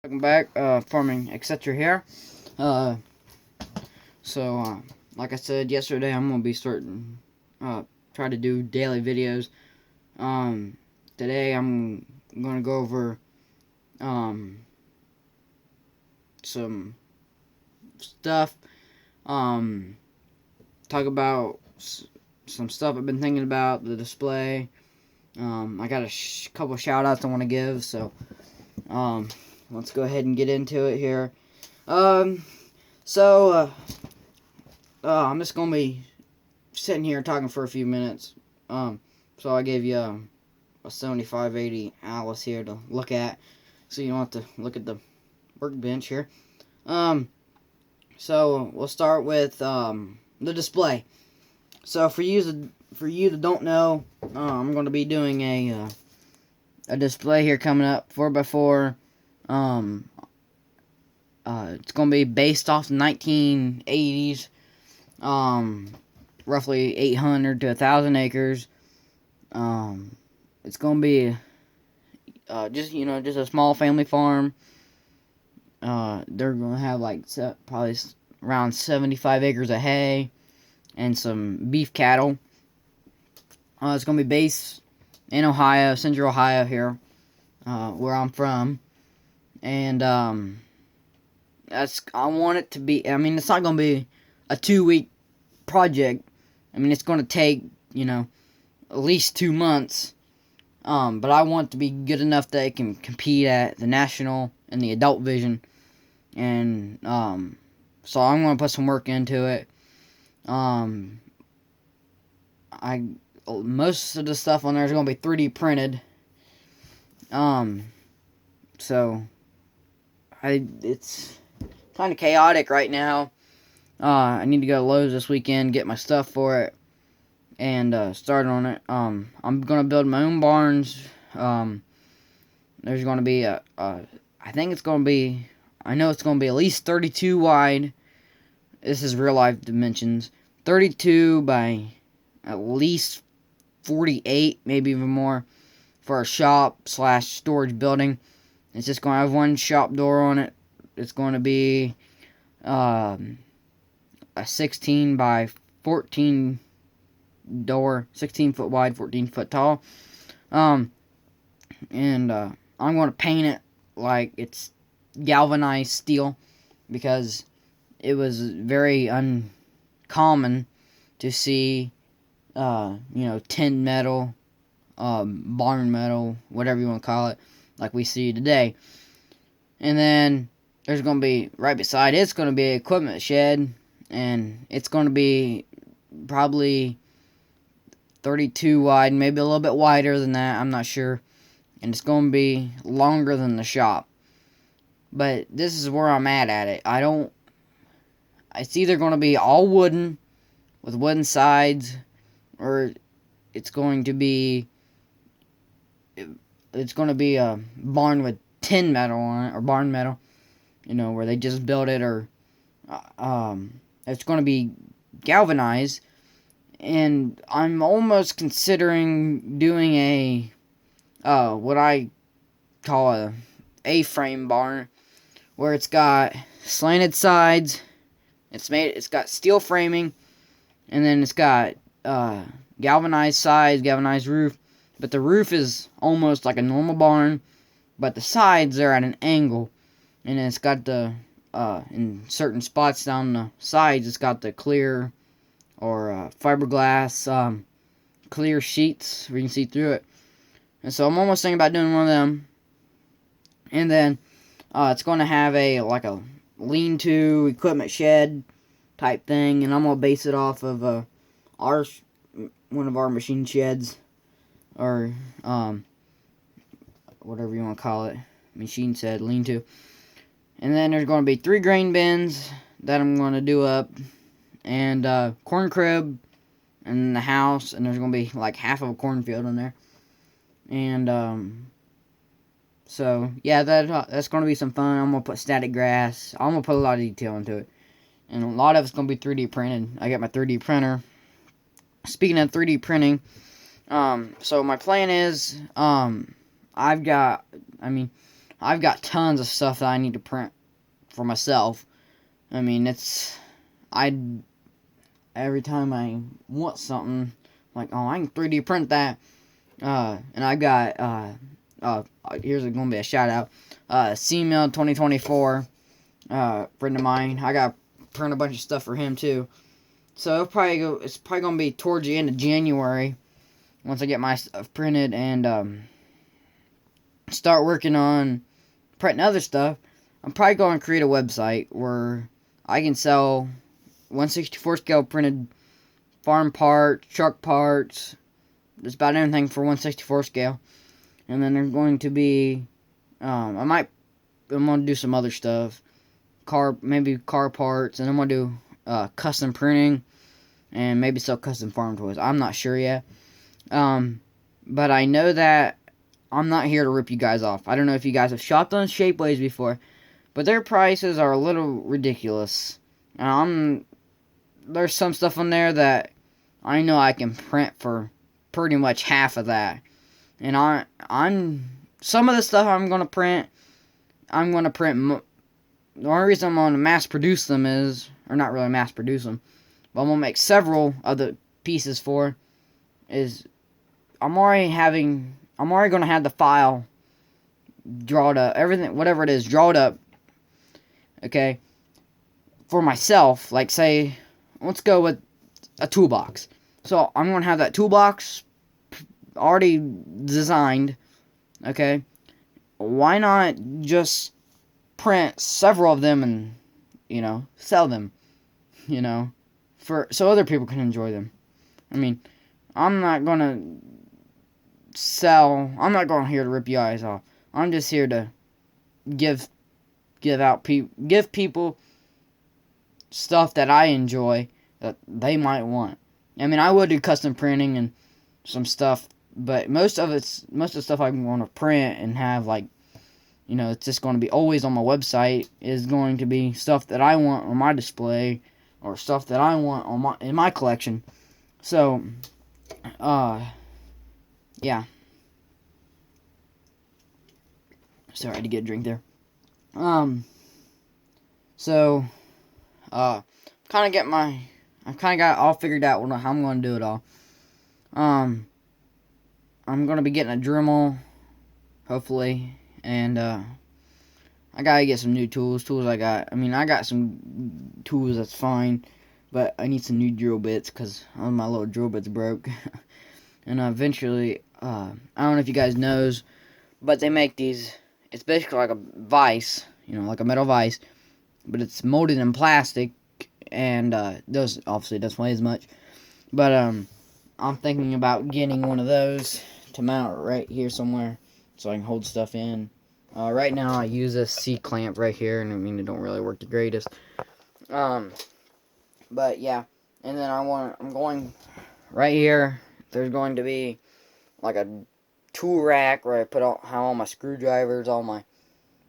Welcome back, Farming Etc. here. Uh, like I said yesterday, I'm gonna be starting, try to do daily videos. Today I'm gonna go over, some stuff, um, talk about some stuff I've been thinking about, the display. I got a couple shout outs I want to give, so, let's go ahead and get into it here. Um, so, I'm just gonna be sitting here talking for a few minutes. So I gave you a 7580 Alice here to look at, so you don't have to look at the workbench here. So we'll start with the display. So for you that don't know, I'm gonna be doing a display here coming up 4x4. It's gonna be based off the 1980s. Roughly 800 to 1,000 acres. It's gonna be just a small family farm. They're gonna have like probably around 75 acres of hay and some beef cattle. It's gonna be based in Ohio, Central Ohio here, where I'm from, and I want it to be. I mean, it's not gonna be a 2-week project. I mean, it's going to take, at least 2 months. But I want it to be good enough that it can compete at the national and the adult vision. And, so I'm going to put some work into it. Most of the stuff on there is going to be 3D printed. It's kind of chaotic right now. I need to go to Lowe's this weekend, get my stuff for it, and start on it. I'm gonna build my own barns. There's gonna be I think it's gonna be, I know it's gonna be at least 32 wide. This is real life dimensions. 32 by at least 48, maybe even more, for a shop / storage building. It's just gonna have one shop door on it. It's gonna be a 16 by 14 door, 16 foot wide, 14 foot tall. I'm going to paint it like it's galvanized steel, because it was very uncommon to see, tin metal, barn metal, whatever you want to call it, like we see today. And then there's going to be, right beside it's going to be an equipment shed, and it's going to be probably 32 wide, maybe a little bit wider than that, I'm not sure. And it's going to be longer than the shop. But this is where I'm at it. It's either going to be all wooden, with wooden sides, or it's going to be a barn with tin metal on it, or barn metal, where they just built it, or it's going to be galvanized. And I'm almost considering doing a what I call a A-frame barn, where it's got slanted sides, it's got steel framing, and then it's got galvanized sides, galvanized roof. But the roof is almost like a normal barn, but the sides are at an angle, and it's got the in certain spots down the sides, it's got the clear or fiberglass clear sheets where you can see through it. And so I'm almost thinking about doing one of them. And then it's going to have a lean-to equipment shed type thing, and I'm going to base it off of one of our machine sheds, or whatever you want to call it, machine shed, lean-to. And then there's going to be 3 grain bins that I'm going to do up, and corn crib, and the house, and there's going to be like half of a cornfield in there. And so yeah, that's going to be some fun. I'm going to put static grass. I'm going to put a lot of detail into it, and a lot of it's going to be 3D printed. I got my 3D printer. Speaking of 3D printing, so my plan is, I've got tons of stuff that I need to print for myself. I mean, every time I want something, like, oh, I can 3D print that. And I got, here's going to be a shout out. C-Mail 2024, friend of mine. I got to print a bunch of stuff for him too. So it's probably going to be towards the end of January once I get my stuff printed and, start working on printing other stuff. I'm probably going to create a website where I can sell 1/64 scale printed farm parts, truck parts, just about anything for 1/64 scale. And then there's going to be, I'm going to do some other stuff, maybe car parts, and I'm going to do custom printing, and maybe sell custom farm toys. I'm not sure yet. But I know that I'm not here to rip you guys off. I don't know if you guys have shopped on Shapeways before, but their prices are a little ridiculous. There's some stuff on there that I know I can print for pretty much half of that. And some of the stuff I'm going to print, the only reason I'm going to mass produce them or not really mass produce them, but I'm going to make several other pieces I'm already going to have the file drawn up, everything, whatever it is, drawn up, okay, for myself. Like, say, let's go with a toolbox. So, I'm going to have that toolbox already designed, okay? Why not just print several of them and, sell them, so other people can enjoy them. I mean, I'm not going here to rip you guys off. I'm just here to give people stuff that I enjoy that they might want. I mean, I would do custom printing and some stuff, but most of the stuff I'm going to print and have, like, it's just going to be always on my website, is going to be stuff that I want on my display or stuff that I want in my collection. So, yeah. Sorry, I had to get a drink there. So, I've kind of got all figured out how I'm going to do it all. I'm going to be getting a Dremel, hopefully, and, I gotta get some new tools. I got some tools, that's fine, but I need some new drill bits, because my little drill bits broke. And eventually, I don't know if you guys knows, but they make these, it's basically like a vise, like a metal vise, but it's molded in plastic, and obviously doesn't weigh as much, but I'm thinking about getting one of those to mount right here somewhere, so I can hold stuff in. Right now I use a C-clamp right here, and I mean, it don't really work the greatest, but yeah, and then I'm going right here. There's going to be like a tool rack where I put all my screwdrivers, all my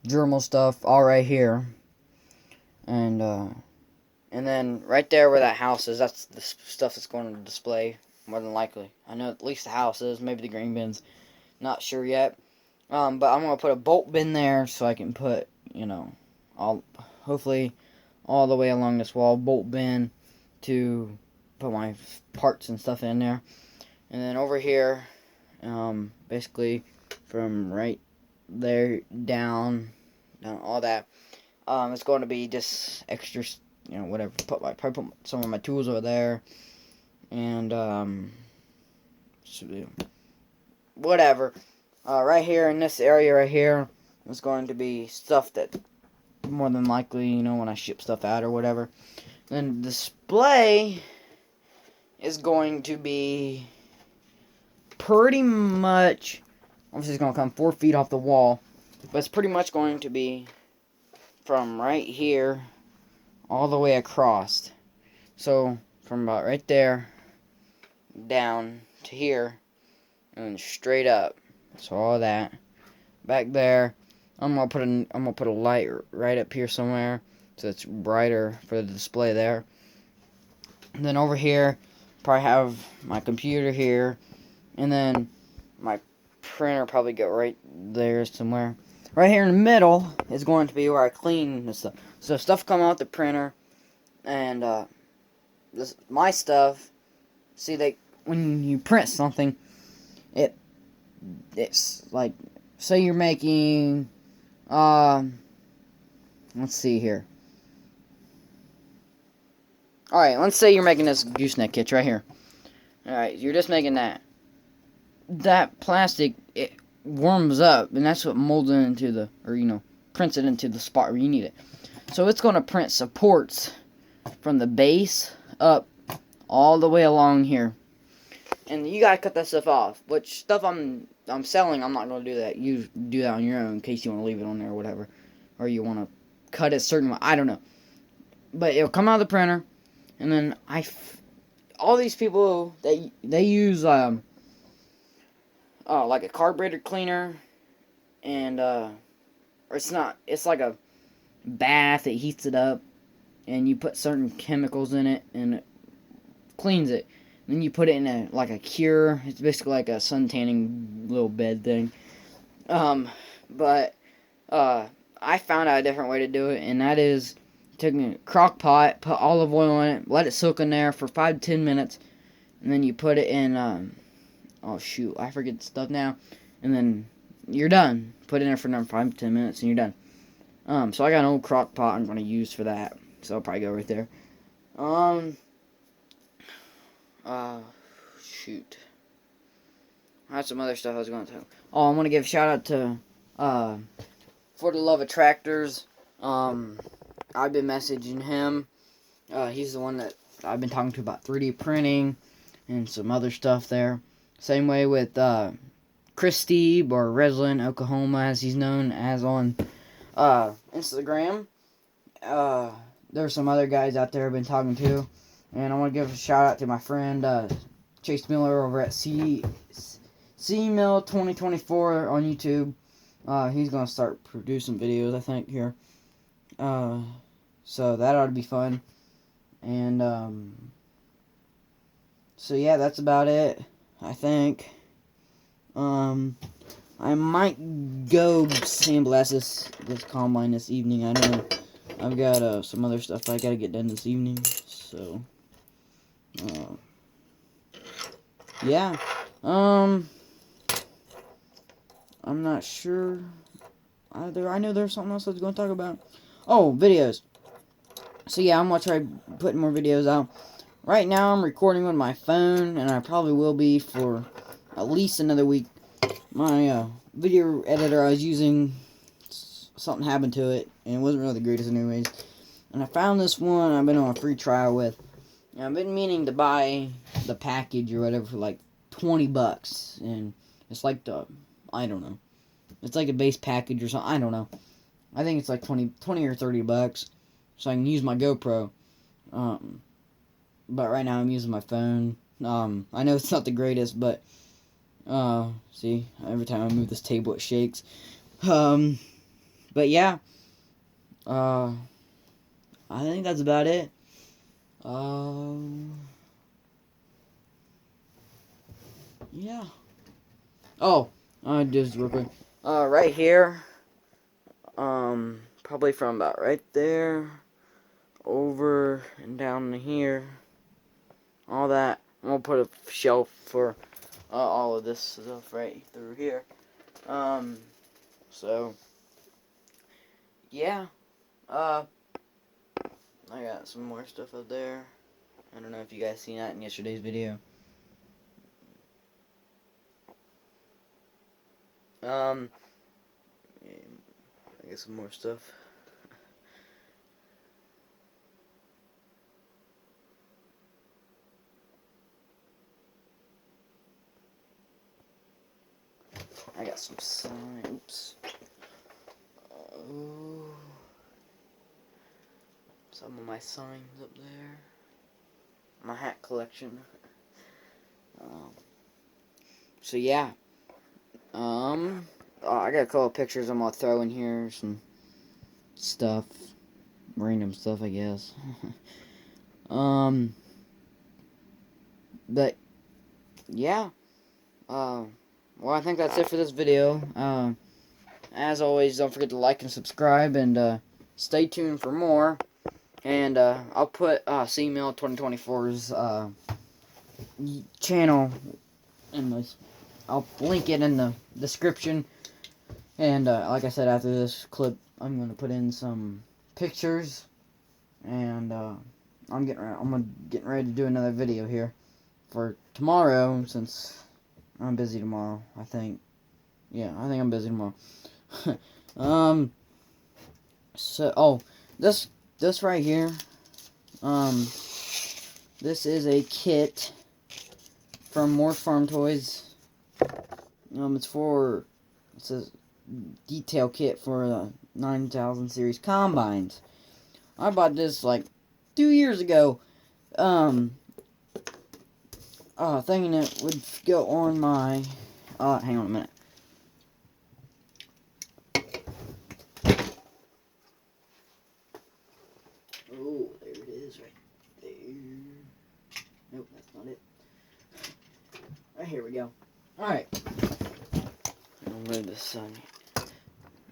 Dremel stuff, all right here. And then right there where that house is, that's the stuff that's going to display, more than likely. I know at least the house is, maybe the green bin's, not sure yet. But I'm going to put a bolt bin there so I can put, hopefully all the way along this wall, bolt bin to put my parts and stuff in there. And then over here, basically from right there down all that, it's going to be just extra, whatever. Probably put some of my tools over there, and whatever. Right here in this area right here is going to be stuff that more than likely, when I ship stuff out or whatever. Then the display is going to be pretty much, obviously it's going to come 4 feet off the wall, but it's pretty much going to be from right here all the way across. So from about right there down to here and straight up. So all that back there, I'm gonna put a light right up here somewhere so it's brighter for the display there. And then over here, probably have my computer here, and then my printer probably go right there somewhere. right here in the middle is going to be where I clean the stuff. So stuff come out the printer, and my stuff. See, when you print something, it's like, say you're making, let's see here. Alright, let's say you're making this gooseneck kit right here. Alright, you're just making that. That plastic, it warms up, and that's what molds it into prints it into the spot where you need it. So it's going to print supports from the base up all the way along here. And you gotta cut that stuff off. Which stuff I'm selling, I'm not gonna do that. You do that on your own in case you want to leave it on there or whatever. Or you want to cut it certain way. I don't know. But it'll come out of the printer. And then all these people, they use like a carburetor cleaner, and or it's like a bath. It heats it up, and you put certain chemicals in it, and it cleans it. And then you put it in a cure. It's basically like a sun tanning little bed thing. But I found out a different way to do it, and that is taking a crock pot, put olive oil in it, let it soak in there for 5 to 10 minutes, and then you put it in, oh shoot, I forget the stuff now, and then you're done. Put it in there for another 5 to 10 minutes, and you're done. So I got an old crock pot I'm going to use for that, so I'll probably go right there. Shoot. I had some other stuff I was going to tell. Oh, I want to give a shout out to, For the Love of Tractors. I've been messaging him. He's the one that I've been talking to about 3D printing and some other stuff there. Same way with Chris Steeb, or Reslin, Oklahoma, as he's known as on Instagram. There's some other guys out there I've been talking to. And I want to give a shout out to my friend Chase Miller over at C Mill 2024 on YouTube. He's going to start producing videos, I think, here. So that ought to be fun. And, so yeah, that's about it, I think. I might go sandblast this combine this evening. I know I've got, some other stuff I gotta get done this evening, so, yeah. I'm not sure either. I know there's something else I was going to talk about. Oh, videos. So yeah, I'm going to try putting more videos out. Right now, I'm recording on my phone, and I probably will be for at least another week. My video editor I was using, something happened to it, and it wasn't really the greatest anyways. And I found this one I've been on a free trial with. And I've been meaning to buy the package or whatever for like $20, and it's like I don't know. It's like a base package or something. I don't know. I think it's like 20 or $30, so I can use my GoPro. But right now I'm using my phone. I know it's not the greatest, but see, every time I move this table it shakes. But yeah. I think that's about it. Yeah. Oh, just real quick. Right here. Probably from about right there over and down to here. All that. I'm gonna put a shelf for all of this stuff right through here. So yeah. I got some more stuff up there. I don't know if you guys seen that in yesterday's video. I got some more stuff. I got some signs. Oops. Some of my signs up there. My hat collection. So yeah. I got a couple of pictures I'm gonna throw in here. Some stuff. Random stuff, I guess. But yeah. Well, I think that's it for this video. as always, don't forget to like and subscribe, and stay tuned for more. And I'll put CMail 2024's channel in this. I'll link it in the description. And like I said, after this clip, I'm gonna put in some pictures, and I'm getting ready to do another video here for tomorrow, since I'm busy tomorrow. I think I'm busy tomorrow. So this right here, this is a kit from More Farm Toys. It's a detail kit for the 9000 series combines. I bought this like 2 years ago, thinking it would go on my, hang on a minute. Oh, there it is, right there. Nope, that's not it. Right, here we go. Alright. I'll move this sun.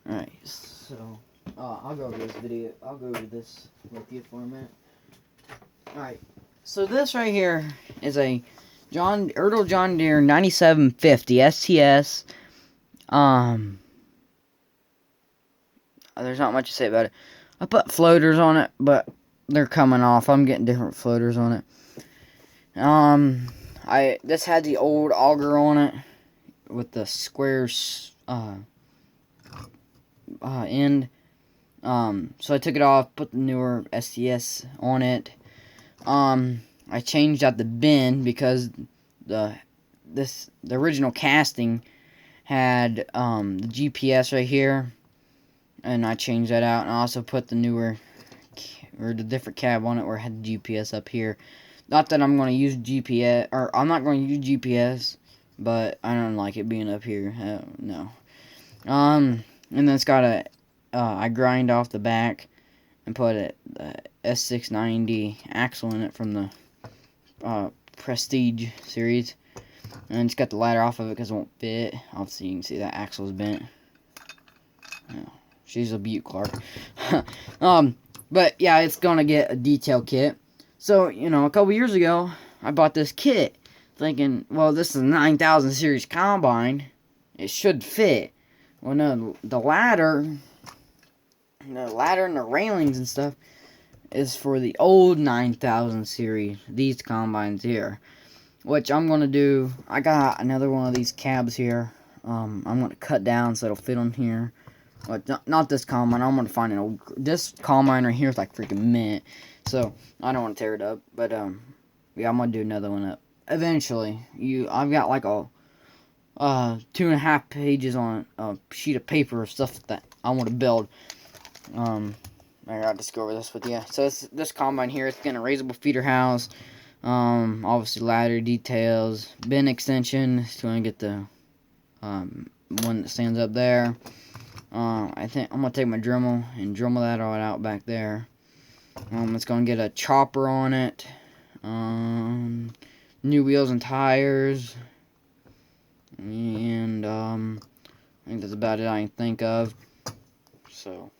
Alright, so, I'll go over this video. I'll go over this with you for a minute. Alright, so this right here is a Ertl John Deere 9750 STS. There's not much to say about it. I put floaters on it, but they're coming off. I'm getting different floaters on it. This had the old auger on it with the square end. So I took it off, put the newer STS on it. I changed out the bin because the original casting had the GPS right here, and I changed that out, and I also put the newer or the different cab on it where it had the GPS up here. Not that I'm going to use GPS, or I'm not going to use GPS, but I don't like it being up here. No. And then it's got I grind off the back and put a S690 axle in it from the Prestige series. And it's got the ladder off of it because it won't fit. Obviously, you can see that axle's bent. Oh, she's a beaut, Clark. But yeah, it's gonna get a detail kit. So, a couple years ago, I bought this kit, thinking, well, this is a 9000 series combine. It should fit. Well, no, the ladder and the railings and stuff is for the old 9000 series, these combines here. Which I'm going to do, I got another one of these cabs here. I'm going to cut down so it'll fit on here. But not this combine, I'm going to find an old, this combine right here is like freaking mint. So, I don't want to tear it up. But, yeah, I'm going to do another one up. Eventually, I've got like a 2.5 pages on a sheet of paper of stuff that I want to build. I'll just go over this with you. So this combine here, it's getting a raisable feeder house. Obviously ladder details, bin extension. It's going to get the one that stands up there. I think I'm gonna take my Dremel and Dremel that all out back there. It's gonna get a chopper on it. New wheels and tires. And I think that's about it I can think of. So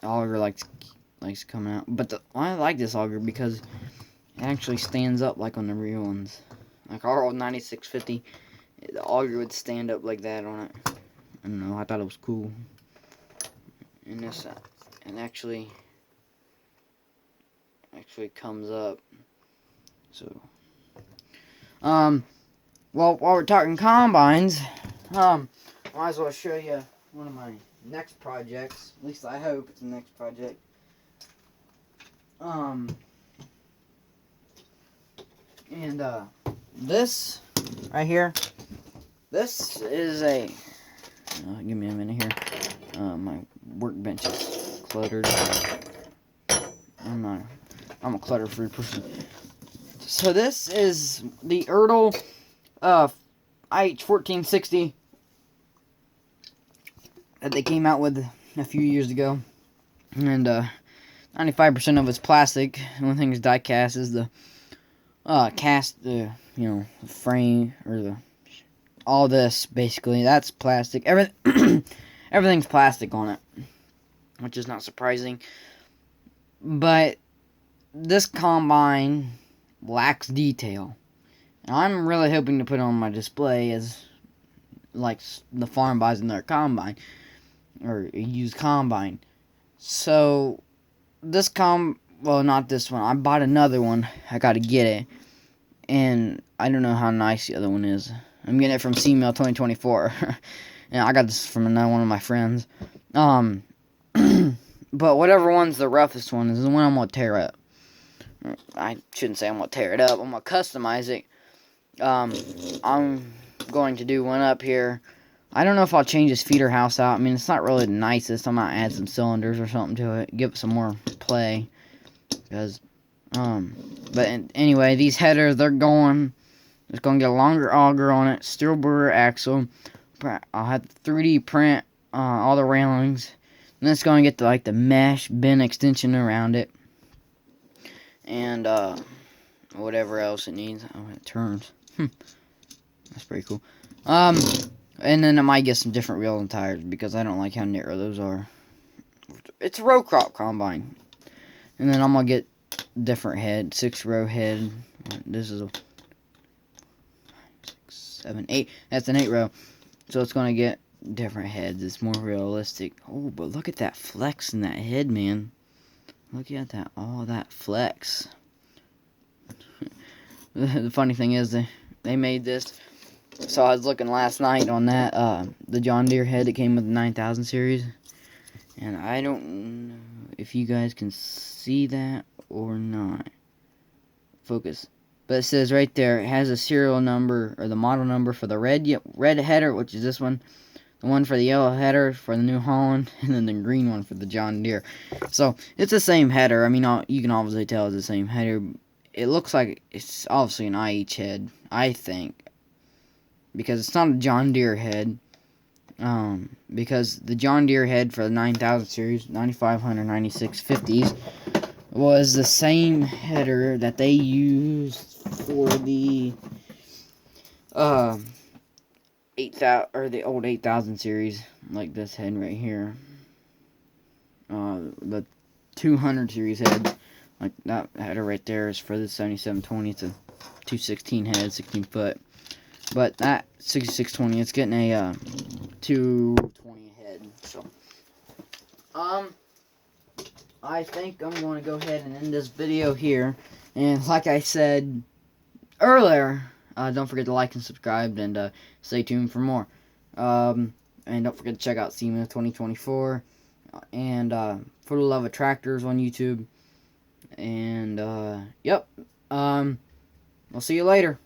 auger likes coming out, but I like this auger because it actually stands up like on the real ones. Like our old 9650, the auger would stand up like that on it. I don't know, I thought it was cool. And this it actually comes up. So well, while we're talking combines, might as well show you one of my next projects. At least I hope it's the next project. And this right here, this is a give me a minute here. My workbench is cluttered. I'm a clutter-free person. So this is the Ertl IH1460 that they came out with a few years ago, and 95% of it's plastic. The only thing is die cast is the frame or the all this, basically, that's plastic. Everything's plastic on it, which is not surprising. But this combine lacks detail. And I'm really hoping to put it on my display as, like, the farm buys in their combine, or a used combine. So, well, not this one. I bought another one. I gotta get it. And I don't know how nice the other one is. I'm getting it from C-Mail 2024. And I got this from another one of my friends. But whatever one's the roughest one is the one I'm gonna tear up. I shouldn't say I'm gonna tear it up. I'm gonna customize it. I'm going to do one up here. I don't know if I'll change this feeder house out. I mean, it's not really the nicest. I might add some cylinders or something to it. Give it some more play. Because, but anyway, these headers, they're going. It's going to get a longer auger on it. Steel burr axle. I'll have to 3D print all the railings. And then it's going to get the mesh bin extension around it. And, whatever else it needs. Oh, it turns. That's pretty cool. And then I might get some different wheels and tires because I don't like how narrow those are. It's a row crop combine. And then I'm going to get different head. 6-row head. This is a 6, 7, 8. That's an 8-row. So it's going to get different heads. It's more realistic. Oh, but look at that flex in that head, man. Look at that. All that flex. The funny thing is, they made this. So I was looking last night on that, the John Deere head that came with the 9000 series. And I don't know if you guys can see that or not. Focus. But it says right there, it has a serial number, or the model number for the red header, which is this one. The one for the yellow header for the New Holland, and then the green one for the John Deere. So, it's the same header. I mean, you can obviously tell it's the same header. It looks like it's obviously an IH head, I think. Because it's not a John Deere head. Because the John Deere head for the 9000 series, 9500, 9650s, was the same header that they used for the 8000 or the old 8000 series, like this head right here. The 200 series head, like that header right there, is for the 7720. It's a 216 head, 16 foot. But that 6620, it's getting a 220 head. So, I think I'm going to go ahead and end this video here. And like I said earlier, don't forget to like and subscribe, and stay tuned for more. And don't forget to check out C-Mail 2024 and For the Love of Tractors on YouTube. And yep, I'll see you later.